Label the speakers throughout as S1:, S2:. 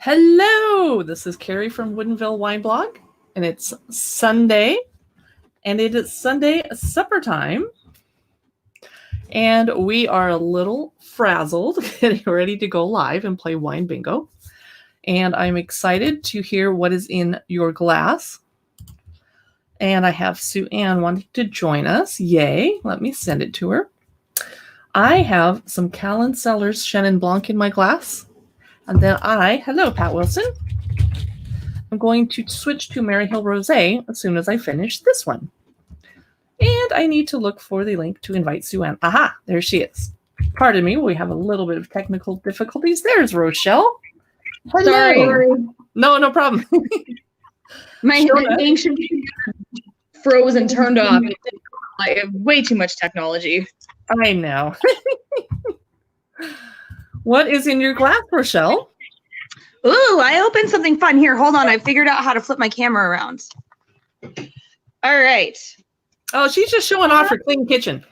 S1: Hello, this is Carrie from Woodinville Wine Blog, and it's Sunday, and it is Sunday supper time, and we are a little frazzled getting ready to go live and play wine bingo, and I'm excited to hear what is in your glass, and I have Sue Ann wanting to join us. Yay, let me send it to her. I have some Callan Cellars Chenin Blanc in my glass. And then hello, Pat Wilson. I'm going to switch to Maryhill Rosé as soon as I finish this one. And I need to look for the link to invite Sue Ann. Aha, there she is. Pardon me, we have a little bit of technical difficulties. There's Rochelle. Hello.
S2: Sorry.
S1: No problem.
S2: My ancient froze and turned off. I have way too much technology.
S1: I know. What is in your glass, Rochelle?
S2: Ooh, I opened something fun. Here, hold on. I figured out how to flip my camera around. All right.
S1: Oh, she's just showing off her clean kitchen.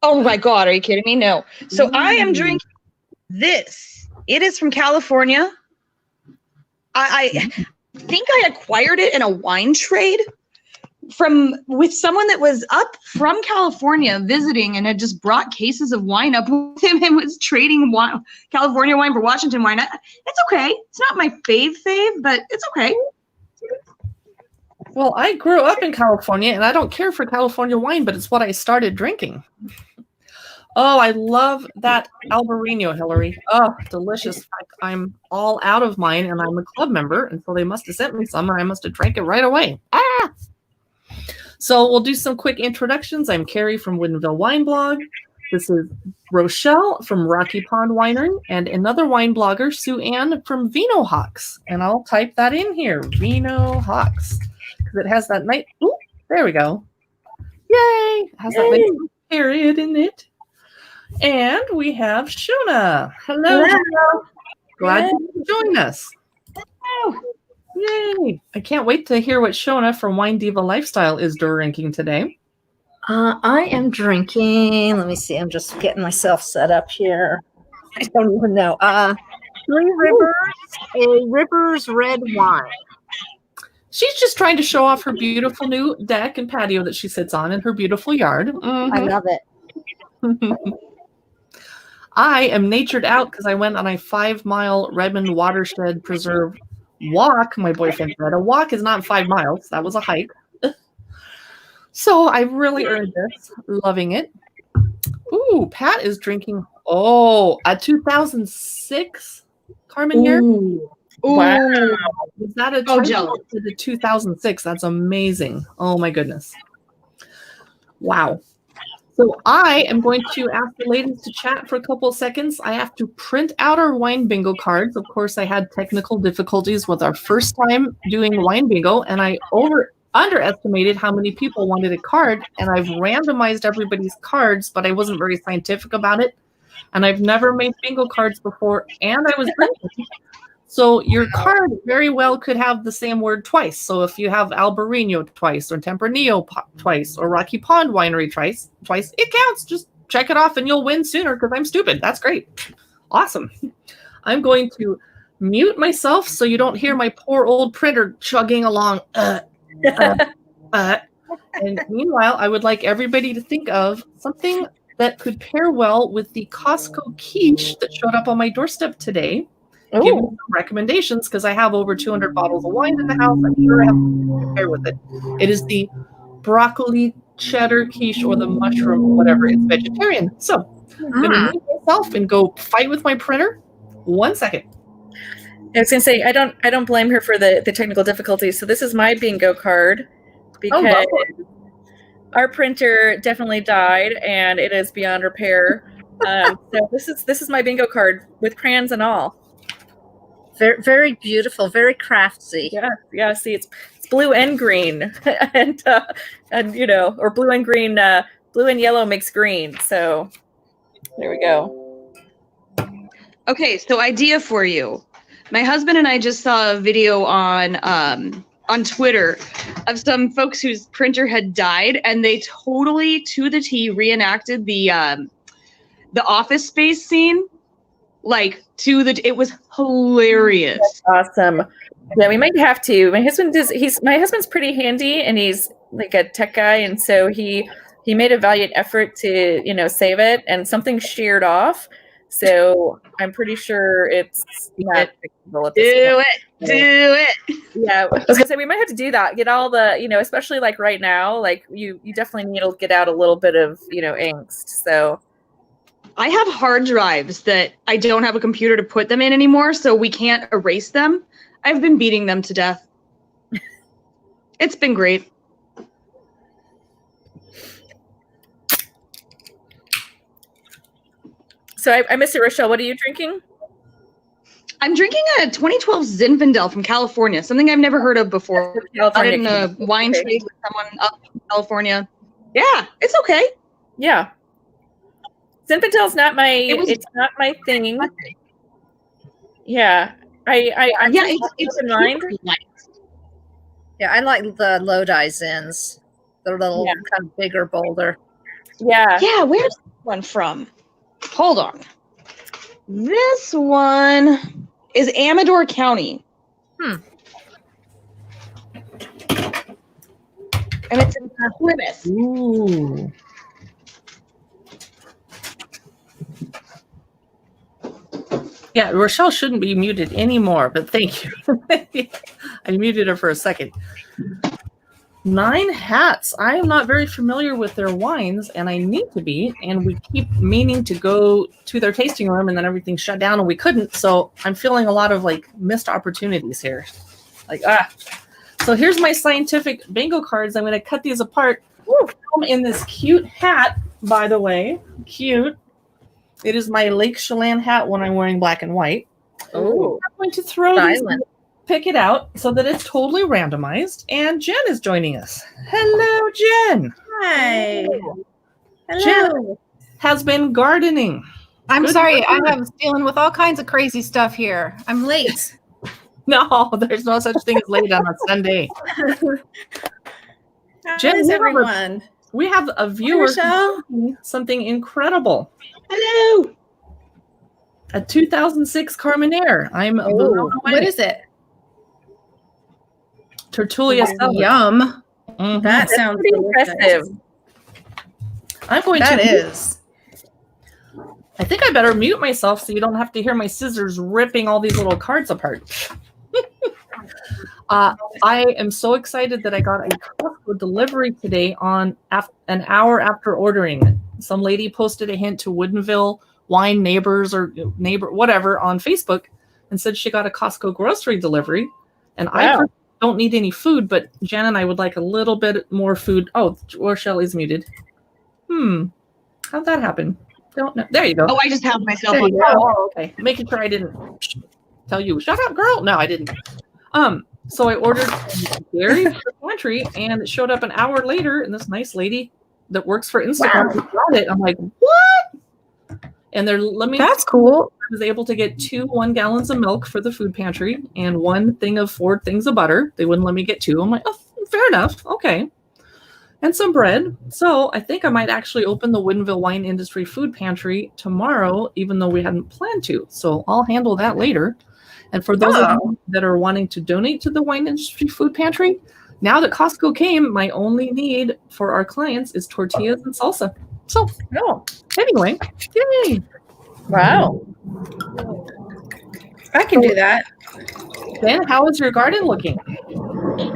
S2: Oh my God, are you kidding me? No. So I am drinking this. It is from California. I think I acquired it in a wine trade with someone that was up from California visiting and had just brought cases of wine up with him and was trading wine, California wine for Washington wine. It's okay. It's not my fave, but it's okay.
S1: Well, I grew up in California and I don't care for California wine, but it's what I started drinking. Oh, I love that Albarino, Hillary. Oh, delicious. I'm all out of mine and I'm a club member, and so they must have sent me some and I must have drank it right away. So we'll do some quick introductions. I'm Carrie from Woodinville Wine Blog. This is Rochelle from Rocky Pond Winery and another wine blogger, Sue Ann from Vino Hawks. And I'll type that in here, Vino Hawks, because it has that nice, there we go. Yay! It has that nice period in it. And we have Shona. Hello. Glad you could join us.
S2: Hello.
S1: Yay! I can't wait to hear what Shona from Wine Diva Lifestyle is drinking today.
S3: I am drinking, let me see, I'm just getting myself set up here. I don't even know. Three Rivers, a Rivers red wine.
S1: She's just trying to show off her beautiful new deck and patio that she sits on in her beautiful yard. Mm-hmm.
S3: I love it.
S1: I am natured out because I went on a 5-mile Redmond Watershed Preserve walk. My boyfriend said a walk is not 5 miles. That was a hike. So I really earned this. Loving it. Ooh, Pat is drinking, a 2006 Carmenere.
S2: Wow.
S1: Is that a
S2: jealous.
S1: To the 2006? That's amazing. Oh my goodness. Wow. So I am going to ask the ladies to chat for a couple of seconds. I have to print out our wine bingo cards. Of course, I had technical difficulties with our first time doing wine bingo, and I underestimated how many people wanted a card, and I've randomized everybody's cards, but I wasn't very scientific about it. And I've never made bingo cards before, and I was drinking. So your card very well could have the same word twice. So if you have Albarino twice, or Tempranillo twice, or Rocky Pond Winery twice, it counts. Just check it off and you'll win sooner because I'm stupid. That's great. Awesome. I'm going to mute myself so you don't hear my poor old printer chugging along. And meanwhile, I would like everybody to think of something that could pair well with the Costco quiche that showed up on my doorstep today. Give me some recommendations because I have over 200 bottles of wine in the house. I'm sure I have something to pair with it. It is the broccoli cheddar quiche or the mushroom, whatever. It's vegetarian. So I'm going to mute myself and go fight with my printer. 1 second.
S4: I was going to say, I don't blame her for the technical difficulties. So this is my bingo card because our printer definitely died and it is beyond repair. So this is my bingo card with crayons and all.
S3: Very, very beautiful, very craftsy.
S4: Yeah. See, it's blue and green, and or blue and green, blue and yellow makes green. So there we go.
S2: Okay, so idea for you. My husband and I just saw a video on Twitter of some folks whose printer had died, and they totally to the T reenacted the Office Space scene like it was hilarious.
S4: Awesome. Yeah, we might have to. My husband's pretty handy, and he's like a tech guy, and so he made a valiant effort to, save it, and something sheared off. So I'm pretty sure it's not fixable at this point.
S2: Do it.
S4: Yeah, I was gonna say we might have to do that. Get all the, especially like right now, like you definitely need to get out a little bit of, angst. So
S2: I have hard drives that I don't have a computer to put them in anymore, so we can't erase them. I've been beating them to death. It's been great.
S4: So I missed it, Rochelle. What are you drinking?
S2: I'm drinking a 2012 Zinfandel from California, something I've never heard of before. Got it in a wine trade with someone up in California. Yeah, it's okay.
S4: Yeah. Zinfandel's not it's not my thing. Yeah.
S2: It's
S4: in mind.
S3: Yeah, I like the Lodi Zins. They're a little kind of bigger, bolder.
S4: Yeah.
S2: Yeah, where's this one from? Hold on. This one is Amador County. And it's in Plymouth.
S1: Ooh. Yeah, Rochelle shouldn't be muted anymore, but thank you. I muted her for a second. 9 Hats. I am not very familiar with their wines, and I need to be, and we keep meaning to go to their tasting room, and then everything shut down, and we couldn't, so I'm feeling a lot of, missed opportunities here. So here's my scientific bingo cards. I'm going to cut these apart. In this cute hat, by the way. Cute. It is my Lake Chelan hat when I'm wearing black and white.
S3: Oh,
S1: I'm going to throw these, pick it out so that it's totally randomized. And Jen is joining us. Hello, Jen.
S3: Hi.
S1: Hello. Jen has been gardening.
S5: I'm sorry, I am dealing with all kinds of crazy stuff here. I'm late.
S1: No, there's no such thing as late on a Sunday.
S5: Jen, everyone.
S1: We have a viewer something incredible.
S2: Hello.
S1: A 2006 Carmenere.
S5: What is it?
S1: Tertulia Cellar.
S5: Yum.
S1: Mm-hmm.
S5: That sounds
S4: pretty impressive.
S1: I'm going
S5: that
S1: to.
S5: Is.
S1: I think I better mute myself so you don't have to hear my scissors ripping all these little cards apart. I am so excited that I got a Costco delivery today on an hour after ordering it. Some lady posted a hint to Woodinville Wine Neighbors or neighbor whatever on Facebook and said she got a Costco grocery delivery. And I don't need any food, but Jen and I would like a little bit more food. Oh, Rochelle is muted. How'd that happen? Don't know. There you go.
S2: Oh, I just have myself on.
S1: Oh, okay. Making sure I didn't tell you, shut up, girl. No, I didn't. So I ordered dairy for the pantry, and it showed up an hour later, and this nice lady that works for Instagram got it. I'm like, what? And
S5: That's cool.
S1: I was able to get 2 1-gallons of milk for the food pantry and 1 thing of 4 things of butter. They wouldn't let me get 2. I'm like, oh, fair enough. Okay. And some bread. So I think I might actually open the Woodinville Wine Industry Food Pantry tomorrow, even though we hadn't planned to. So I'll handle that later. And for those of you that are wanting to donate to the Wine Industry Food Pantry, now that Costco came, my only need for our clients is tortillas and salsa. So, anyway, yay.
S4: Wow.
S5: I can do that.
S1: Ben, how is your garden looking?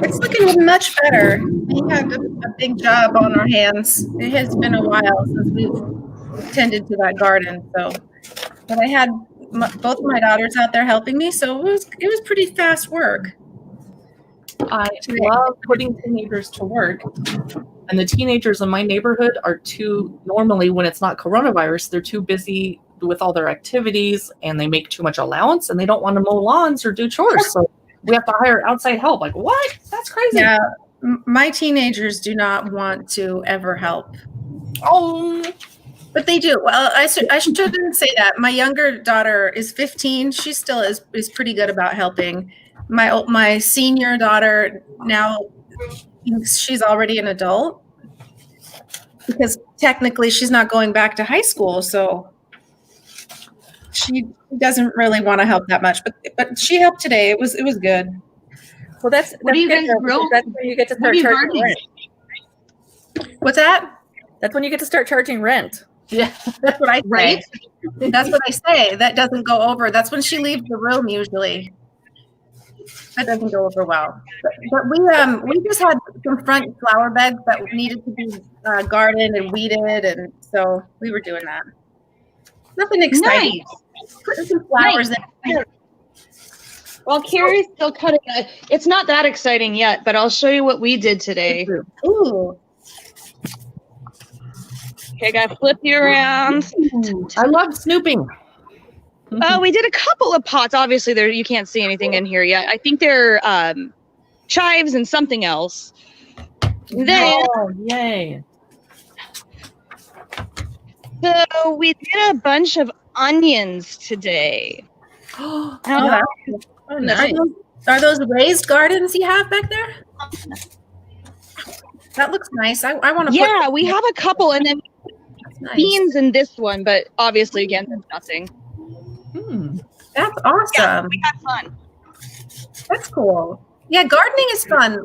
S5: It's looking much better. We have a big job on our hands. It has been a while since we've tended to that garden. But I had both of my daughters out there helping me, so it was pretty fast work.
S1: I love putting teenagers to work. And the teenagers in my neighborhood are normally when it's not coronavirus, they're too busy with all their activities and they make too much allowance and they don't want to mow lawns or do chores. So we have to hire outside help. Like, what? That's crazy.
S5: Yeah, my teenagers do not want to ever help.
S1: Oh,
S5: but they do. Well, I shouldn't say that. My younger daughter is 15. She still is pretty good about helping. My senior daughter now, she's already an adult because technically she's not going back to high school. So she doesn't really want to help that much, but she helped today. It was good.
S4: Well, that's
S2: What do you
S4: good,
S2: guys
S4: though,
S2: grow?
S4: because that's when you get to
S2: What
S4: start
S2: are you
S4: charging
S2: gardening?
S4: rent.
S5: What's that?
S4: That's when you get to start charging rent.
S1: Yeah.
S5: That's what I say.
S2: Right?
S5: That's what I say. That doesn't go over. That's when she leaves the room usually. That doesn't go over well. But we just had some front flower beds that needed to be gardened and weeded, and so we were doing that. Nothing exciting.
S2: Nice.
S5: Putting some flowers in.
S2: Well, Carrie's still cutting it. It's not that exciting yet, but I'll show you what we did today.
S5: Ooh.
S2: Okay, I gotta flip you around.
S1: I love snooping.
S2: We did a couple of pots. Obviously, there you can't see anything in here yet. I think they're chives and something else. Then,
S1: Oh, yay.
S2: so we did a bunch of onions today.
S5: Oh, nice. Are those raised gardens you have back there? That looks nice. I want to.
S2: Yeah, we have a couple, and then
S5: Nice.
S2: beans in this one, but obviously, again, there's nothing.
S5: That's awesome.
S2: Yeah, we had fun.
S5: That's cool. Yeah, gardening is fun.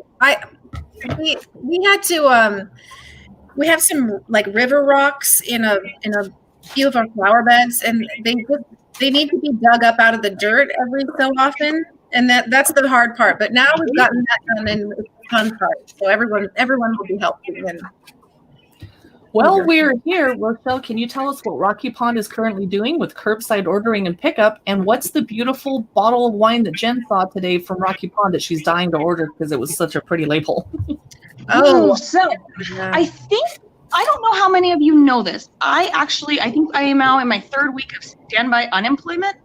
S5: We had to we have some like river rocks in a few of our flower beds, and they need to be dug up out of the dirt every so often, and that's the hard part. But now we've gotten that done, and it's the fun part. So everyone will be helping. And
S1: Well, we're here. Rochelle, can you tell us what Rocky Pond is currently doing with curbside ordering and pickup? And what's the beautiful bottle of wine that Jen saw today from Rocky Pond that she's dying to order because it was such a pretty label?
S2: So I don't know how many of you know this. I think I am now in my third week of standby unemployment.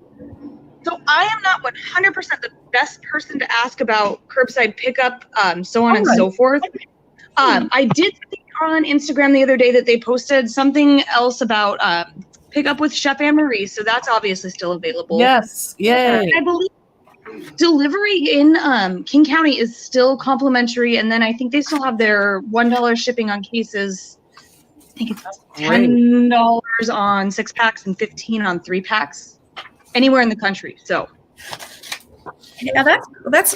S2: So I am not 100% the best person to ask about curbside pickup, so on and so forth. I did see on Instagram the other day that they posted something else about pickup with Chef Anne Marie, so that's obviously still available.
S1: Yes, yay.
S2: I believe delivery in King County is still complimentary, and then I think they still have their $1 shipping on cases. I think it's $10 on 6-packs and $15 on 3-packs anywhere in the country. So
S5: yeah, that's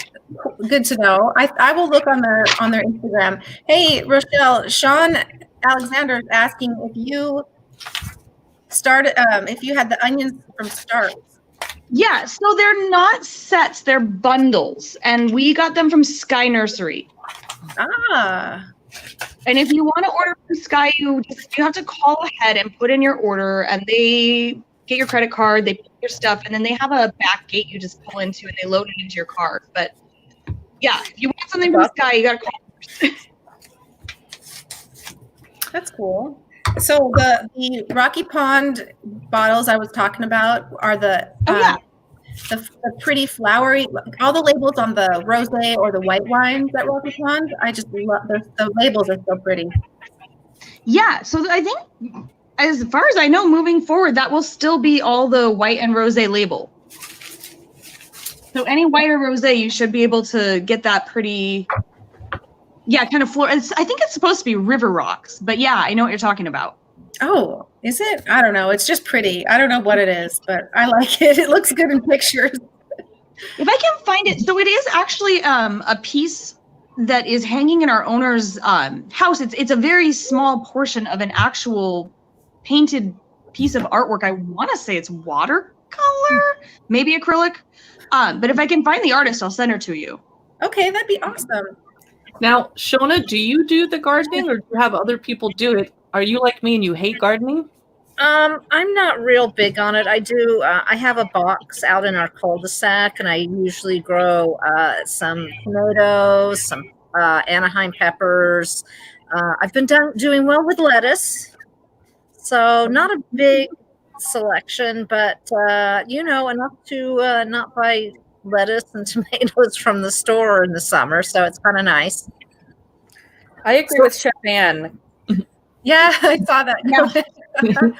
S5: good to know. I will look on their Instagram. Hey, Rochelle, Sean Alexander is asking if you if you had the onions from Starts.
S2: yeah, so they're not sets, they're bundles, and we got them from Sky Nursery.
S5: Ah.
S2: And if you want to order from Sky, you have to call ahead and put in your order, and they get your credit card, they put your stuff, and then they have a back gate you just pull into, and they load it into your card. But yeah, if you want something from Sky, you got to call first.
S5: That's cool. So the Rocky Pond bottles I was talking about are the the pretty flowery. All the labels on the rosé or the white wines at Rocky Pond, I just love the labels are so pretty.
S2: Yeah, so I think as far as I know, moving forward, that will still be all the white and rosé label. So any white or rosé, you should be able to get that pretty, kind of floor. I think it's supposed to be river rocks, but yeah, I know what you're talking about.
S5: Oh, is it? I don't know. It's just pretty. I don't know what it is, but I like it. It looks good in pictures.
S2: If I can find it, so it is actually a piece that is hanging in our owner's house. It's a very small portion of an actual painted piece of artwork. I want to say it's watercolor, maybe acrylic. But if I can find the artist, I'll send her to you.
S5: Okay, that'd be awesome.
S1: Now, Shona, do you do the gardening or do you have other people do it? Are you like me and you hate gardening?
S3: I'm not real big on it. I do. I have a box out in our cul-de-sac, and I usually grow some tomatoes, some Anaheim peppers. I've been doing well with lettuce, so not a big selection, but enough to not buy lettuce and tomatoes from the store in the summer. So it's kind of nice.
S4: I agree with Chef Anne.
S5: Yeah, I saw that.
S2: Yeah.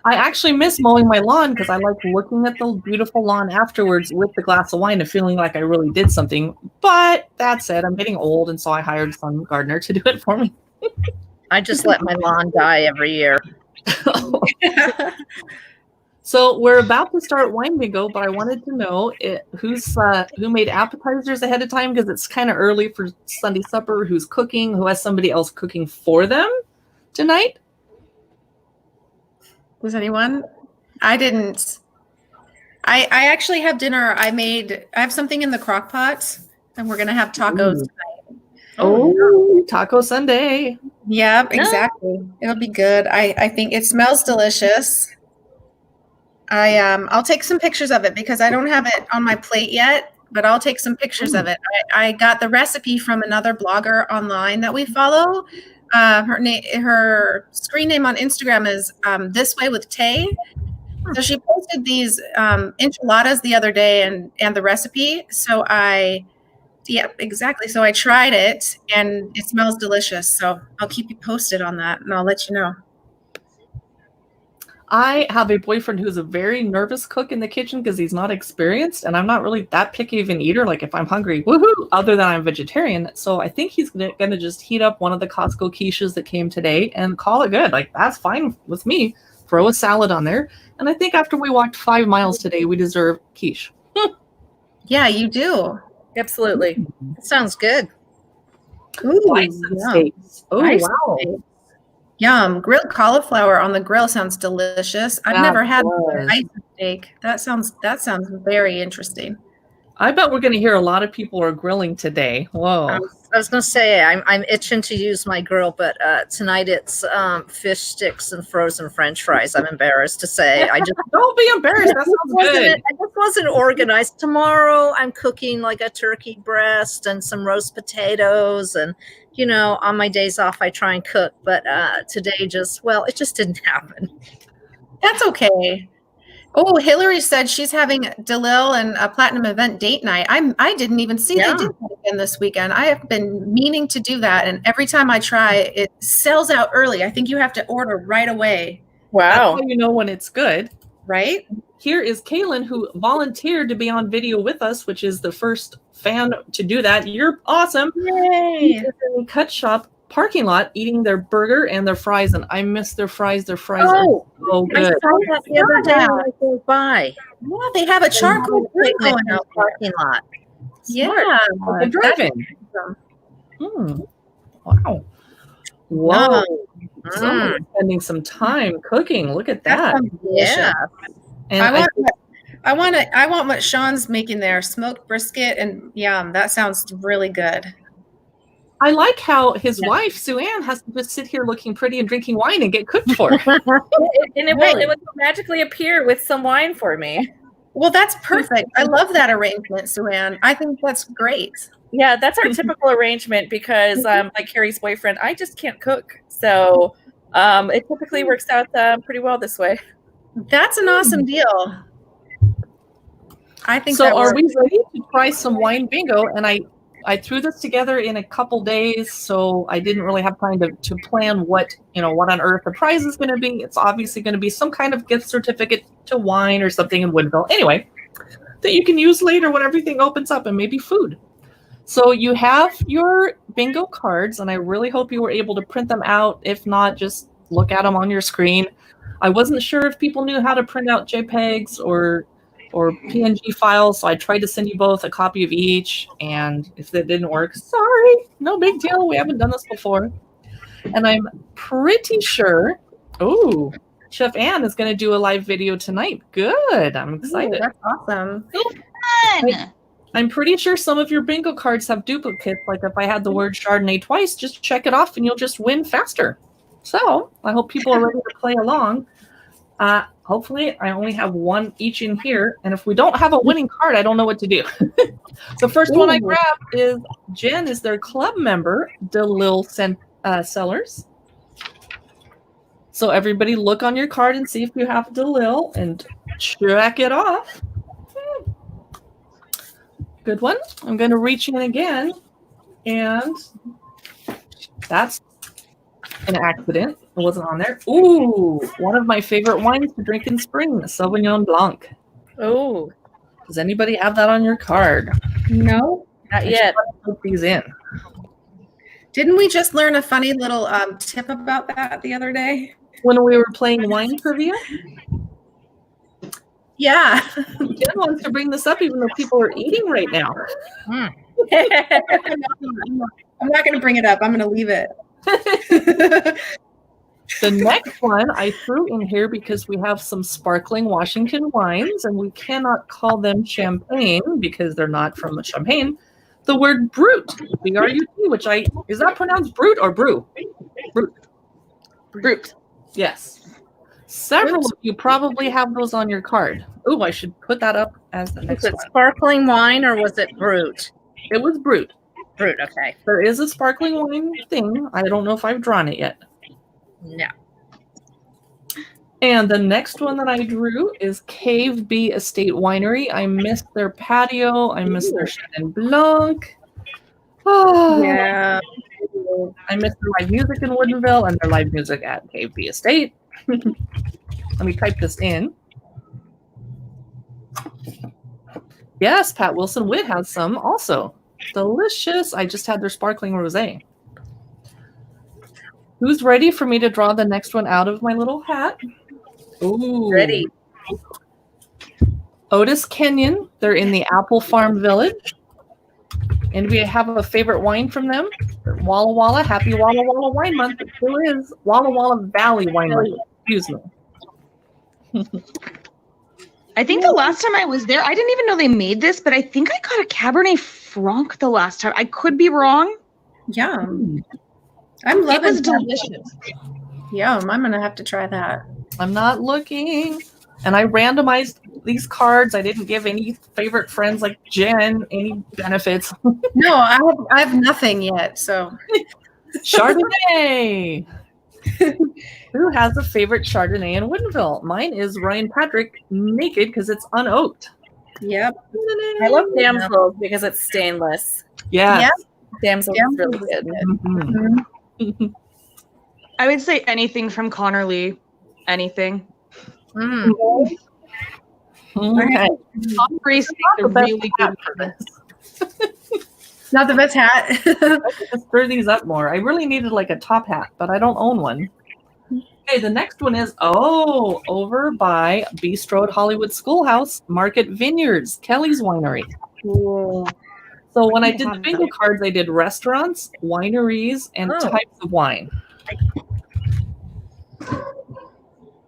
S1: I actually miss mowing my lawn because I like looking at the beautiful lawn afterwards with the glass of wine and feeling like I really did something. But that said, I'm getting old, and so I hired some gardener to do it for me.
S3: I just let my lawn die every year.
S1: So we're about to start wine bingo, but I wanted to know who made appetizers ahead of time because it's kind of early for Sunday supper. Who's cooking? Who has somebody else cooking for them tonight?
S5: Was anyone? I didn't. I actually have dinner. I have something in the crock pot, and we're gonna have tacos tonight.
S1: Oh, Taco Sunday.
S5: Yeah, exactly. It'll be good. I think it smells delicious. I'll take some pictures of it because I don't have it on my plate yet, but I'll take some pictures of it. I got the recipe from another blogger online that we follow. Her screen name on Instagram is This Way with Tay. So she posted these enchiladas the other day and the recipe. So yeah, exactly. So I tried it and it smells delicious. So I'll keep you posted on that and I'll let you know.
S1: I have a boyfriend who's a very nervous cook in the kitchen because he's not experienced, and I'm not really that picky of an eater. Like if I'm hungry, woohoo, other than I'm vegetarian. So I think he's gonna just heat up one of the Costco quiches that came today and call it good. Like that's fine with me. Throw a salad on there. And I think after we walked 5 miles today, we deserve quiche.
S5: Yeah, you do.
S4: Absolutely.
S3: That sounds good.
S5: Ooh,
S1: Rice and
S5: yum.
S1: steaks. Oh,
S5: Rice
S1: wow.
S5: and steaks. Yum. Grilled cauliflower on the grill sounds delicious. I've
S1: That
S5: never had
S1: does.
S5: rice and steak. That sounds very interesting.
S1: I bet we're going to hear a lot of people are grilling today. Whoa.
S3: I was going to say I'm itching to use my grill, but tonight it's fish sticks and frozen French fries. I'm embarrassed to say. I just
S1: Don't be embarrassed. That sounds good.
S3: I just wasn't organized. Tomorrow I'm cooking like a turkey breast and some roast potatoes, and on my days off I try and cook, but today it just didn't happen.
S5: That's okay. Oh, Hillary said she's having DeLille and a Platinum Event date night. I didn't even see they did that again this weekend. I have been meaning to do that, and every time I try, it sells out early. I think you have to order right away.
S1: That's
S4: Wow.
S1: how you know when it's good.
S5: Right?
S1: Here is Kaylin, who volunteered to be on video with us, which is the first fan to do that. You're awesome.
S5: Yay!
S1: She's in the cut shop parking lot eating their burger and their fries, and I miss their fries. Their fries are
S3: Oh,
S1: so
S3: I
S1: good.
S3: saw that the other day when I drove by.
S5: Yeah, they have a charcoal grill
S3: Picnic
S5: going
S3: in the
S5: out there.
S3: parking lot.
S5: Yeah.
S1: Good driving. Wow. Whoa. Someone's spending some time cooking. Look at that.
S5: sounds delicious.
S3: Yeah.
S1: And
S5: I want what Sean's making there, smoked brisket and yum. That sounds really good.
S1: I like how his wife, Sue Ann, has to just sit here looking pretty and drinking wine and get cooked for.
S4: And it will magically appear with some wine for me.
S5: Well, that's perfect. I love that arrangement, Sue-Ann. I think that's great.
S4: Yeah, that's our typical arrangement because, like Carrie's boyfriend, I just can't cook. So it typically works out pretty well this way.
S5: That's an awesome deal. I think
S1: So
S5: that
S1: are
S5: works.
S1: we ready to try some wine bingo? And I threw this together in a couple days, so I didn't really have time to plan what on earth the prize is going to be. It's obviously going to be some kind of gift certificate to wine or something in Woodville. Anyway, that you can use later when everything opens up, and maybe food. So you have your bingo cards, and I really hope you were able to print them out. If not, just look at them on your screen. I wasn't sure if people knew how to print out JPEGs or PNG files, so I tried to send you both a copy of each, and if that didn't work, sorry, no big deal. We haven't done this before. And I'm pretty sure, Chef Ann is going to do a live video tonight. Good. I'm excited.
S5: Ooh, that's awesome.
S2: Fun.
S1: I'm pretty sure some of your bingo cards have duplicates. Like if I had the word Chardonnay twice, just check it off and you'll just win faster. So I hope people are ready to play along. Hopefully I only have one each in here. And if we don't have a winning card, I don't know what to do. The first one I grabbed is Jen is their club member, DeLille Cellars. So everybody look on your card and see if you have DeLille and check it off. Good one. I'm going to reach in again. And that's an accident. It wasn't on there. Ooh, one of my favorite wines to drink in spring, the Sauvignon Blanc.
S4: Oh,
S1: Does anybody have that on your card?
S5: No.
S4: not yet.
S1: Put these in.
S5: Didn't we just learn a funny little tip about that the other day?
S1: When we were playing wine trivia?
S5: Yeah.
S1: Jen wants to bring this up even though people are eating right now.
S5: I'm not going to bring it up. I'm going to leave it.
S1: The next one I threw in here because we have some sparkling Washington wines, and we cannot call them champagne because they're not from Champagne. The word brut, B-R-U-T, which is that pronounced brut or brew? Brut. Yes. Several of you probably have those on your card. Oh, I should put that up as the
S3: Was
S1: next
S3: it
S1: one.
S3: sparkling wine or was it brut?
S1: It was brut.
S3: Brut, okay.
S1: There is a sparkling wine thing. I don't know if I've drawn it yet.
S3: No.
S1: And the next one that I drew is Cave B Estate Winery. I missed their patio. I missed their Chenin Blanc. Oh,
S5: Yeah.
S1: I missed their live music in Woodinville and their live music at Cave B Estate. Let me type this in. Yes, Pat Wilson Witt has some also. Delicious. I just had their sparkling rosé. Who's ready for me to draw the next one out of my little hat? Ooh.
S3: Ready.
S1: Otis Kenyon. They're in the Apple Farm Village. And we have a favorite wine from them. Walla Walla. Happy Walla Walla Wine Month. It still is Walla Walla Valley Wine Month. Excuse me.
S2: I think the last time I was there, I didn't even know they made this, but I think I got a Cabernet Franc the last time. I could be wrong.
S5: Yum. I'm
S2: It
S5: loving
S2: was
S5: that.
S2: delicious.
S5: Yum. I'm going to have to try that.
S1: I'm not looking. And I randomized these cards. I didn't give any favorite friends like Jen any benefits.
S5: No, I have nothing yet. So
S1: Chardonnay. Who has a favorite Chardonnay in Woodinville? Mine is Ryan Patrick Naked because it's unoaked.
S5: yep.
S4: I love damsels because it's stainless.
S1: Yes.
S4: Damsels is really good.
S1: Mhm.
S5: Mhm.
S2: I would say anything from Connor Lee. Anything.
S3: Mm.
S1: Okay.
S2: Tom Grace
S1: The
S2: makes a
S1: best
S2: really
S1: hat
S2: good.
S1: for this.
S5: Not the best hat.
S1: I should just stir these up more. I really needed like a top hat, but I don't own one. Okay, the next one is over by Bistro at Hollywood Schoolhouse, Market Vineyards, Kelly's Winery.
S5: Cool.
S1: So when I did the bingo cards, I did restaurants, wineries, and
S3: Oh.
S1: types of wine.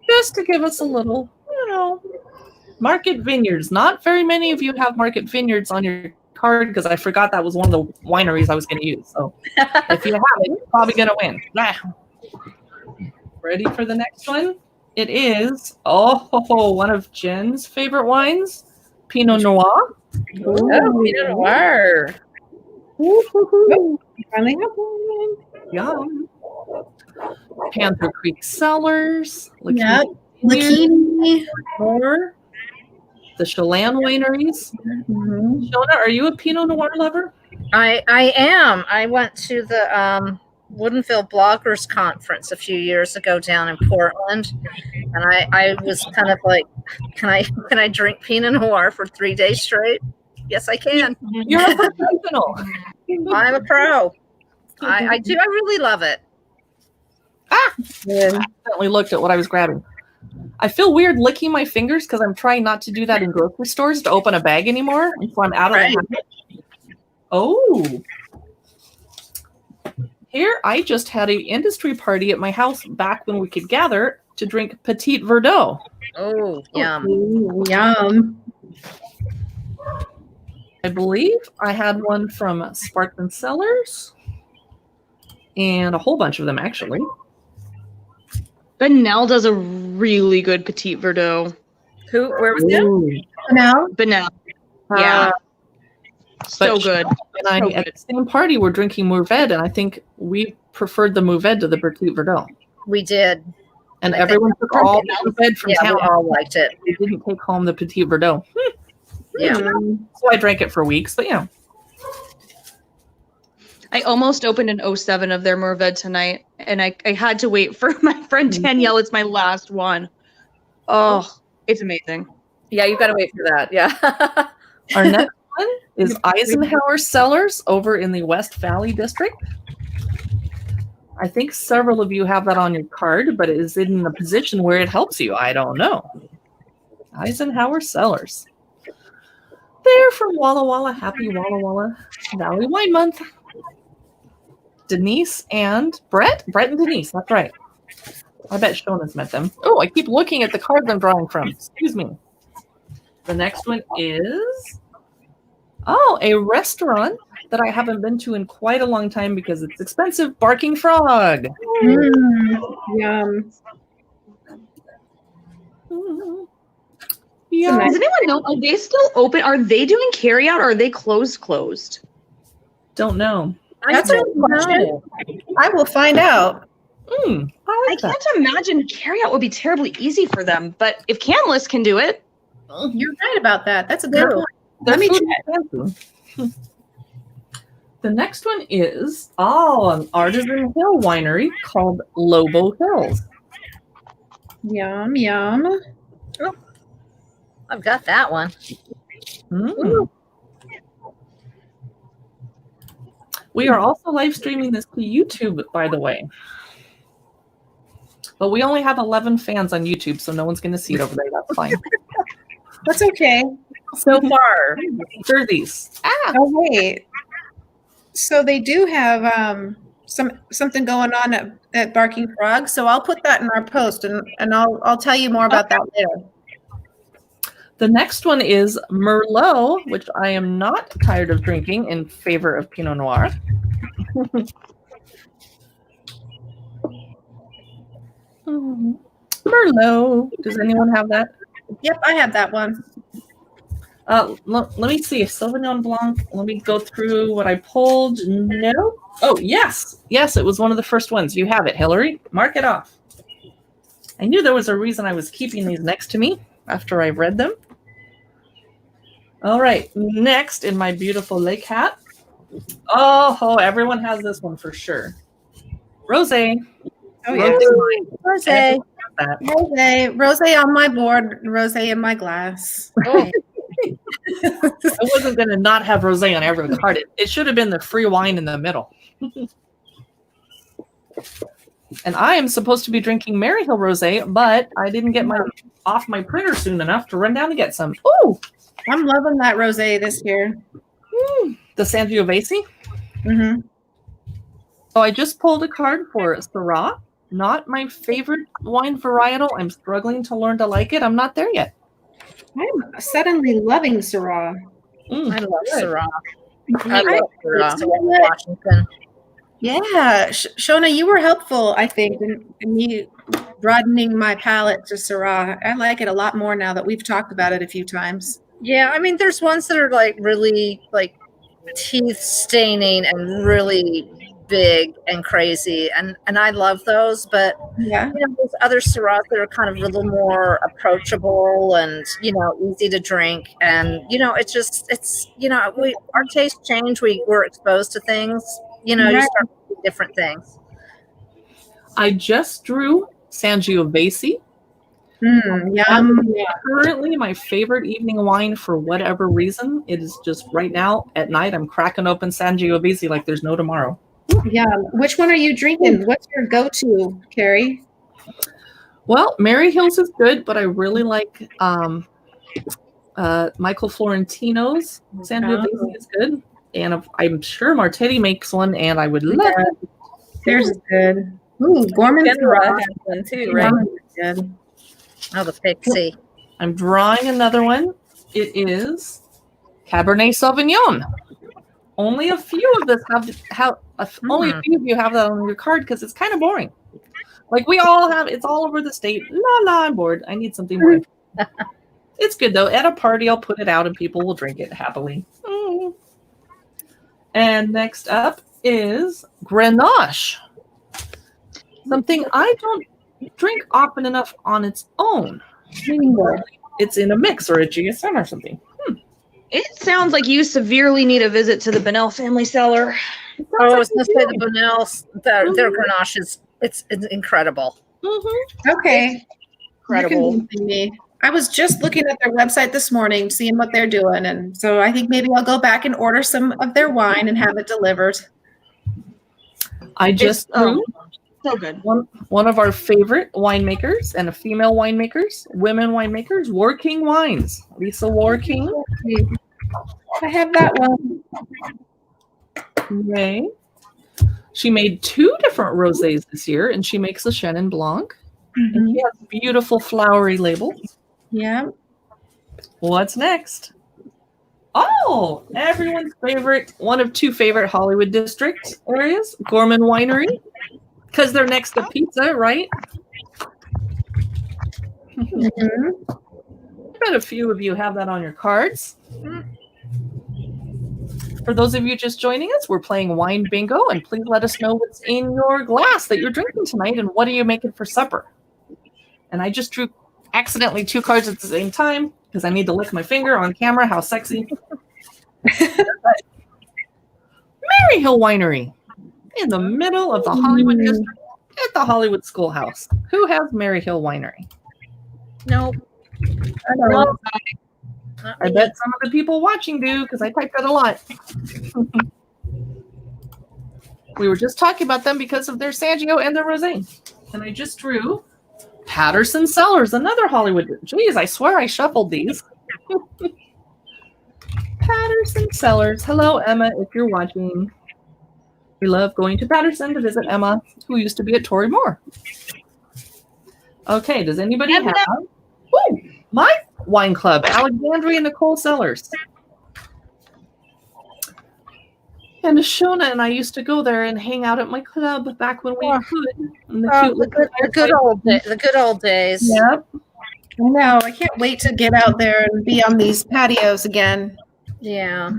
S1: Just to give us a little, Market Vineyards. Not very many of you have Market Vineyards on your card because I forgot that was one of the wineries I was going to use. So if you have it, you're probably going to win. Yeah. Ready for the next one? It is, one of Jen's favorite wines, Pinot Noir.
S4: Oh, Pinot Noir.
S5: Finally have one.
S1: Yum. Panther Creek Cellars.
S5: Yep.
S1: Vineyards,
S5: Lakini.
S1: the Chelan Wineries.
S5: Mhm.
S1: Shona, are you a Pinot Noir lover?
S3: I am. I went to the Woodinville Bloggers Conference a few years ago down in Portland, and I was kind of like, can I drink Pinot Noir for 3 days straight? Yes, I can.
S1: You're a professional.
S3: I'm a pro. I do. I really love it.
S1: I accidentally looked at what I was grabbing. I feel weird licking my fingers because I'm trying not to do that in grocery stores to open a bag anymore. And so I'm out of the habit. Oh. Here, I just had an industry party at my house back when we could gather to drink Petit Verdot.
S3: Oh, yum.
S5: Ooh, yum.
S1: I believe I had one from Sparkman Cellars and a whole bunch of them, actually.
S2: Benel does a really good Petit Verdot.
S4: Where was that?
S1: Ooh.
S5: Now,
S2: Benel. Yeah. So
S1: But
S2: good.
S1: And I,
S2: So
S1: at
S2: good.
S1: the same party, we're drinking Mourvèdre, and I think we preferred the Mourvèdre to the Petit Verdot.
S3: We did.
S1: And
S3: I think
S1: everyone took all the Mourvèdre from
S3: Yeah,
S1: town.
S3: we all liked it.
S1: They didn't take home the Petit Verdot.
S3: Yeah.
S1: So I drank it for weeks, but yeah.
S2: I almost opened an 07 of their Mourvèdre tonight, and I had to wait for my friend Danielle. It's my last one. Oh, it's amazing.
S4: Yeah, you've got to wait for that. Yeah.
S1: Our next one is Eisenhower Cellars over in the West Valley District. I think several of you have that on your card, but is it in a position where it helps you? I don't know. Eisenhower Cellars. They're from Walla Walla. Happy Walla Walla Valley Wine Month. Denise and Brett. Brett and Denise. That's right. I bet Shona's met them. Oh, I keep looking at the cards I'm drawing from. Excuse me. The next one is a restaurant that I haven't been to in quite a long time because it's expensive. Barking Frog.
S5: Yum.
S1: Yeah.
S2: Does anyone know? Are they still open? Are they doing carryout or are they closed?
S1: Don't know.
S5: That's a good question. I will find out.
S1: I
S2: I
S1: like that.
S2: can't imagine carryout would be terribly easy for them, but if Canlis can do it,
S5: You're right about that. That's a good
S1: They're-
S5: point.
S1: Their
S5: Let me
S1: food
S5: check.
S1: is fancy. The next one is an Artisan Hill winery called Lobo Hills.
S5: Yum, yum.
S3: I've got that one.
S1: Mm. We are also live streaming this to YouTube, by the way. But we only have 11 fans on YouTube, so no one's going to see it over there. That's fine.
S5: That's okay.
S4: So far.
S1: Jerseys.
S5: Oh wait. So they do have something going on at Barking Frog. So I'll put that in our post and I'll tell you more about that later.
S1: The next one is Merlot, which I am not tired of drinking in favor of Pinot Noir. Merlot. Does anyone have that?
S5: Yep, I have that one.
S1: Let me see. Sauvignon Blanc. Let me go through what I pulled. No. Oh, yes. Yes, it was one of the first ones. You have it, Hillary. Mark it off. I knew there was a reason I was keeping these next to me after I read them. All right. Next in my beautiful lake hat. Oh, everyone has this one for sure. Rosé.
S5: Oh yeah.
S3: Rosé.
S1: That.
S5: Rosé on my board, rosé in my glass.
S1: I wasn't going to not have rosé on every card. It should have been the free wine in the middle. And I am supposed to be drinking Maryhill rosé, but I didn't get my off my printer soon enough to run down to get some. Ooh,
S5: I'm loving that rosé this year.
S1: the Sangiovese.
S5: Mm-hmm.
S1: So I just pulled a card for Syrah. Not my favorite wine varietal. I'm struggling to learn to like it. I'm not there yet.
S5: I'm suddenly loving Syrah.
S3: I love
S1: Good.
S3: Syrah. I love Syrah.
S5: Good.
S3: Washington.
S5: Yeah, Shona, you were helpful, I think, in me broadening my palate to Syrah. I like it a lot more now that we've talked about it a few times.
S3: Yeah, I mean, there's ones that are like really like teeth staining and really big and crazy, and I love those. But
S5: Yeah.
S3: you know, there's other Syrahs that are kind of a little more approachable and easy to drink. And it's our tastes change. We're exposed to things. You
S5: Right.
S3: start to do different things.
S1: I just drew Sangiovese.
S5: Yum.
S1: Currently my favorite evening wine for whatever reason. It is just right now at night I'm cracking open Sangiovese like there's no tomorrow.
S5: Yeah. Which one are you drinking? What's your go-to, Carrie?
S1: Well, Mary Hills is good, but I really like Michael Florentino's Sangiovese is good. And I'm sure Martetti makes one, and I would love it.
S5: Theirs is good. Ooh, Gorman
S4: Kendra
S5: Syrah.
S4: has one too, right?
S5: Gorman is good.
S3: Oh, the Pixie.
S1: I'm drawing another one. It is Cabernet Sauvignon. Only a few of this only a few of you have that on your card because it's kind of boring. Like we all have, it's all over the state. I'm bored. I need something more. It's good though. At a party, I'll put it out and people will drink it happily. And next up is Grenache. Something I don't drink often enough on its own. It's in a mix or a GSM or something.
S2: it sounds like you severely need a visit to the Bonnell family cellar.
S3: Oh, I was going to say the Bonnell's, their Grenache is it's incredible.
S5: Okay.
S2: Incredible.
S5: You're convincing me. I was just looking at their website this morning, seeing what they're doing. And so I think maybe I'll go back and order some of their wine and have it delivered.
S1: I just drew
S2: So good.
S1: One of our favorite winemakers and a female winemakers, women winemakers, Working Wines. Lisa Working.
S5: I have that one.
S1: Yay. She made 2 different rosés this year, and she makes a Chenin Blanc. And she has beautiful flowery labels.
S5: Yeah.
S1: What's next? Oh, everyone's favorite, one of 2 favorite Hollywood district areas, Gorman Winery, because they're next to pizza, right? I bet a few of you have that on your cards. For those of you just joining us, we're playing Wine Bingo, and please let us know what's in your glass that you're drinking tonight and what are you making for supper. And I just drew accidentally 2 cards at the same time because I need to lick my finger on camera. How sexy. Maryhill Winery in the middle of the Hollywood district at the Hollywood Schoolhouse. Who has Maryhill Winery?
S3: Nope.
S5: I don't know.
S1: I bet some of the people watching do because I typed that a lot. We were just talking about them because of their Sangio and their Rosé. And I just drew Patterson Cellars, another Hollywood. Geez, I swear I shuffled these. Patterson Cellars. Hello, Emma, if you're watching. We love going to Patterson to visit Emma, who used to be at Tory Moore. Okay, does anybody have my wine club, Alexandria Nicole Cellars? And Shona and I used to go there and hang out at my club back when we could. And
S3: The good old days.
S1: Yep.
S5: I know. I can't wait to get out there and be on these patios again.
S3: Yeah.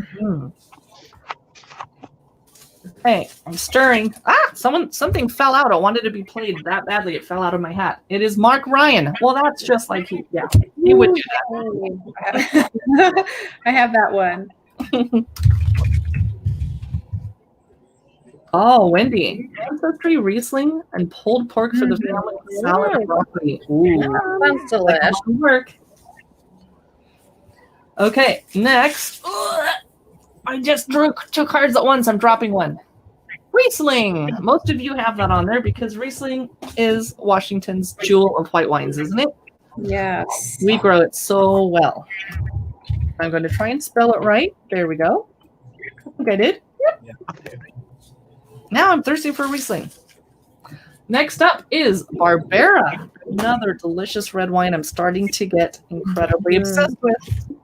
S1: Hey, I'm stirring. Something fell out. I wanted to be played that badly. It fell out of my hat. It is Mark Ryan. Well, that's just like he. Yeah, he would do that.
S5: I have that one.
S1: Oh, Wendy. Ancestry Riesling and pulled pork for the family salad and broccoli. Ooh.
S3: Sounds delicious.
S1: Work. Okay, next. I just drew 2 cards at once. I'm dropping one. Riesling. Most of you have that on there because Riesling is Washington's jewel of white wines, isn't it?
S5: Yes.
S1: We grow it so well. I'm going to try and spell it right. There we go. I think I did. Yep. Now I'm thirsty for Riesling. Next up is Barbera, another delicious red wine I'm starting to get incredibly obsessed with.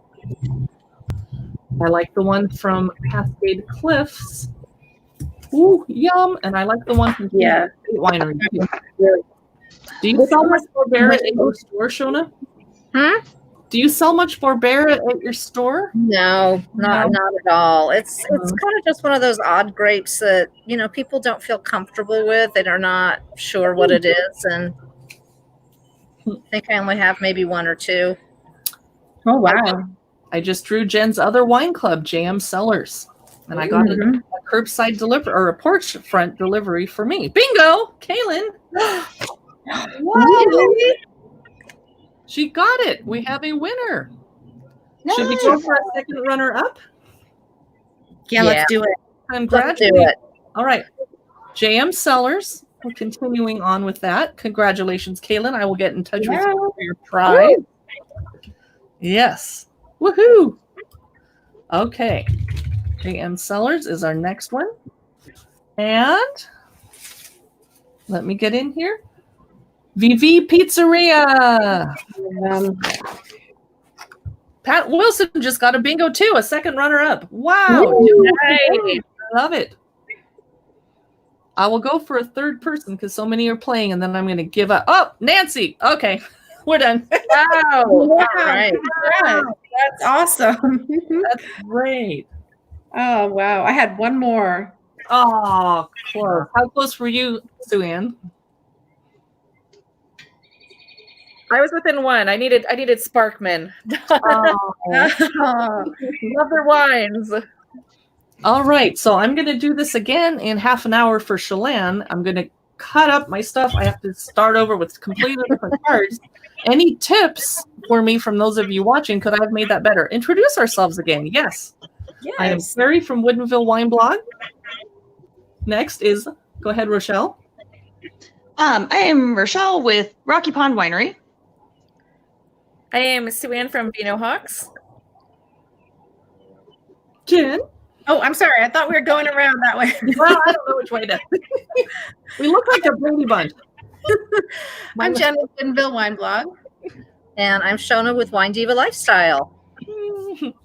S1: I like the one from Cascade Cliffs. Ooh, yum. And I like the one from State Winery. Do you sell much Barbera in your store, Shona? Do you sell much Barbera at your store?
S3: No, not at all. It's kind of just one of those odd grapes that, people don't feel comfortable with. They are not sure what it is. And I think I only have maybe 1 or 2.
S5: Oh, wow.
S1: I just drew Jen's other wine club, JM Cellars. And I got a curbside delivery or a porch front delivery for me. Bingo! Kaylin. Whoa! She got it. We have a winner. Nice. Should we go for a second runner up?
S5: Yeah, let's do it.
S1: Congratulations. Let's do it. All right. JM Cellars. We're continuing on with that. Congratulations, Kaylin. I will get in touch with you for your prize. Yes. Woohoo. Okay. JM Cellars is our next one. And let me get in here. VV Pizzeria. Pat Wilson just got a bingo too, a second runner-up. Wow. Nice. I love it. I will go for a third person because so many are playing, and then I'm going to give up. Oh, Nancy. Okay. We're done.
S5: Wow. All right. That's awesome.
S1: That's great.
S5: Oh, wow. I had one more.
S1: Oh, close. How close were you, Sue-Ann?
S4: I was within 1. I needed Sparkman. Love their wines.
S1: All right. So I'm going to do this again in half an hour for Chelan. I'm going to cut up my stuff. I have to start over with completely different cards. Any tips for me from those of you watching? Could I have made that better? Introduce ourselves again. Yes. I am Carrie from Woodinville Wine Blog. Next is, go ahead, Rochelle.
S2: I am Rochelle with Rocky Pond Winery.
S4: I am Sue Ann from Vino Hawks.
S1: Jen?
S5: Oh, I'm sorry. I thought we were going around that way.
S1: Well, I don't know which way to. We look like a Brady Bunch.
S5: I'm Jen with Woodinville Wine Blog.
S3: And I'm Shona with Wine Diva Lifestyle.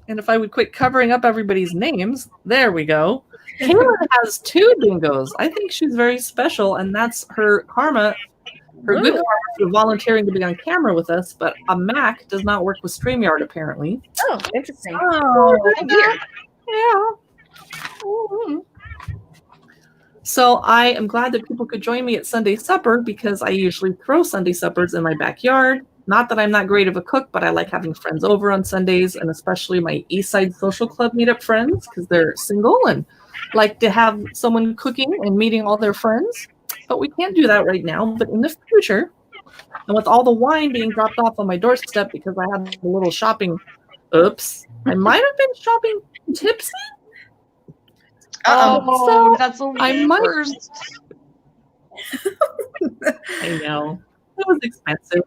S1: And if I would quit covering up everybody's names, there we go. Kayla has 2 bingos. I think she's very special, and that's her karma, her good karma for volunteering to be on camera with us, but a Mac does not work with StreamYard, apparently.
S3: Oh, interesting.
S5: Oh,
S2: Weird.
S1: Yeah. So I am glad that people could join me at Sunday supper because I usually throw Sunday suppers in my backyard. Not that I'm not great of a cook, but I like having friends over on Sundays, and especially my East Side Social Club meetup friends because they're single and like to have someone cooking and meeting all their friends. But we can't do that right now. But in the future, and with all the wine being dropped off on my doorstep because I had a little shopping, I might have been shopping tipsy.
S2: Oh, that's a
S1: I might-
S2: worst.
S1: I know. It was expensive.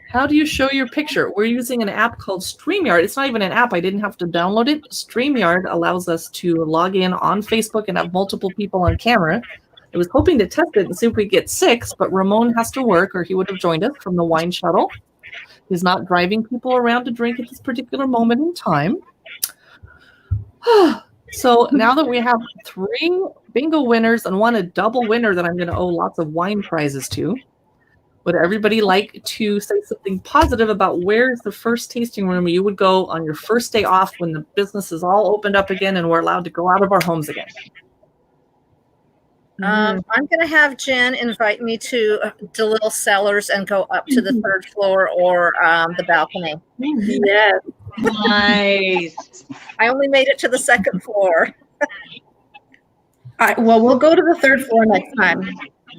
S1: How do you show your picture? We're using an app called StreamYard. It's not even an app. I didn't have to download it. StreamYard allows us to log in on Facebook and have multiple people on camera. I was hoping to test it and see if we get 6, but Ramon has to work or he would have joined us from the wine shuttle. He's not driving people around to drink at this particular moment in time. So now that we have 3 bingo winners and 1 a double winner that I'm going to owe lots of wine prizes to, would everybody like to say something positive about where's the first tasting room you would go on your first day off when the business is all opened up again and we're allowed to go out of our homes again?
S3: I'm going to have Jen invite me to DeLille Cellars and go up to the 3rd floor or the balcony.
S5: yes.
S2: Nice.
S3: I only made it to the 2nd floor.
S5: Well, we'll go to the 3rd floor next time.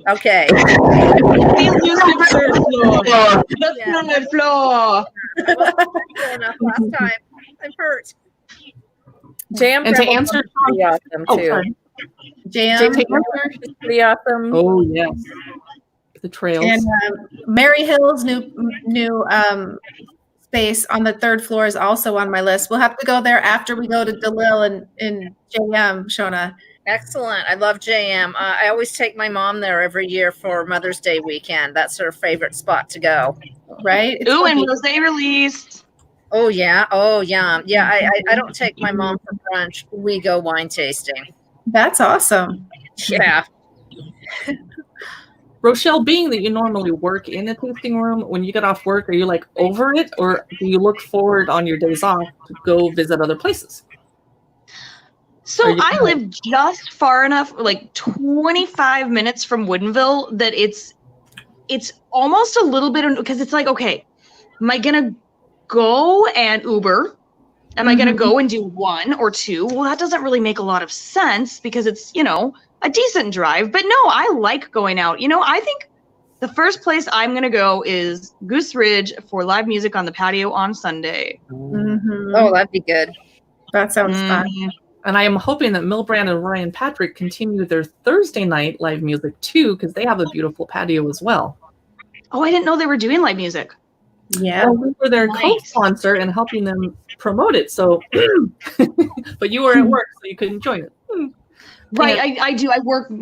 S3: Okay.
S2: Please use the 3rd floor. The
S3: Yeah.
S2: 3rd floor.
S3: I wasn't cool enough last time. I'm hurt.
S4: Jam
S1: And to
S4: Travel
S1: answer-
S4: is pretty awesome
S1: Oh,
S4: too.
S1: sorry.
S5: Jam.
S1: To answer-
S4: It's pretty awesome.
S1: Oh, yes. The trails.
S5: And Mary Hill's new space on the 3rd floor is also on my list. We'll have to go there after we go to DeLille and JM, Shona.
S3: Excellent. I love JM. I always take my mom there every year for Mother's Day weekend. That's her favorite spot to go.
S5: Right? It's
S2: Ooh, and
S5: funny.
S2: rosé released.
S3: Oh, yeah. Oh, yeah. Yeah, I don't take my mom for brunch. We go wine tasting.
S5: That's awesome.
S3: Yeah.
S1: Rochelle, being that you normally work in a tasting room, when you get off work, are you like over it or do you look forward on your days off to go visit other places?
S2: So
S1: Are you-
S2: I live just far enough, like 25 minutes from Woodinville, that it's almost a little bit, because it's like, okay, am I gonna go and Uber? Am I gonna go and do 1 or 2? Well, that doesn't really make a lot of sense because it's, a decent drive. But no, I like going out. I think the first place I'm gonna go is Goose Ridge for live music on the patio on Sunday.
S5: Mhm.
S3: Oh, that'd be good.
S5: That sounds fun.
S2: Mhm.
S1: And I am hoping that Milbrand and Ryan Patrick continue their Thursday night live music too, because they have a beautiful patio as well.
S2: Oh, I didn't know they were doing live music.
S5: Yeah.
S1: Well, we were their
S2: Nice.
S1: co-sponsor and helping them promote it. So, but you were at work, so you couldn't join it.
S2: Right, I do. I work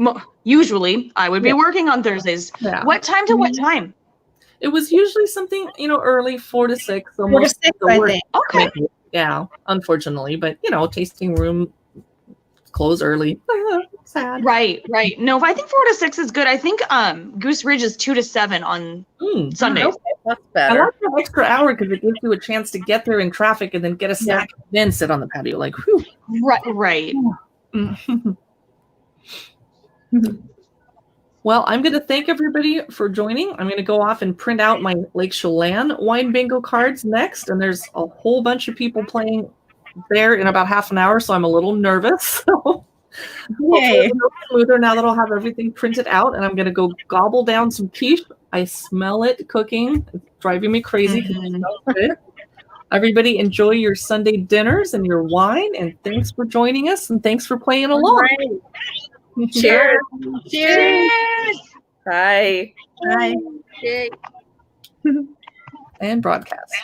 S2: usually. I would be
S1: Yeah.
S2: working on Thursdays.
S1: Yeah.
S2: What time to what time?
S1: It was usually something, early, 4 to 6. So
S5: 4 to
S1: most
S5: 6,
S1: of the
S5: I
S1: work
S5: think.
S2: Okay.
S1: Yeah, unfortunately, but tasting room close early. Sad.
S2: Right. No, I think 4 to 6 is good. I think Goose Ridge is 2 to 7 on Sundays.
S3: Okay, that's
S1: I
S3: better.
S1: like that extra hour because it gives you a chance to get there in traffic and then get a snack and then sit on the patio. Like, whew.
S2: Right.
S1: Well, I'm going to thank everybody for joining. I'm going to go off and print out my Lake Chelan wine bingo cards next. And there's a whole bunch of people playing there in about half an hour. So I'm a little nervous. So hopefully
S5: Yay.
S1: it'll go smoother now that I'll have everything printed out. And I'm going to go gobble down some quiche. I smell it cooking. It's driving me crazy because it smells good. Everybody enjoy your Sunday dinners and your wine. And thanks for joining us. And thanks for playing along.
S3: Right.
S4: Cheers.
S5: Cheers.
S4: Bye.
S5: Bye.
S3: Yay.
S1: And broadcast.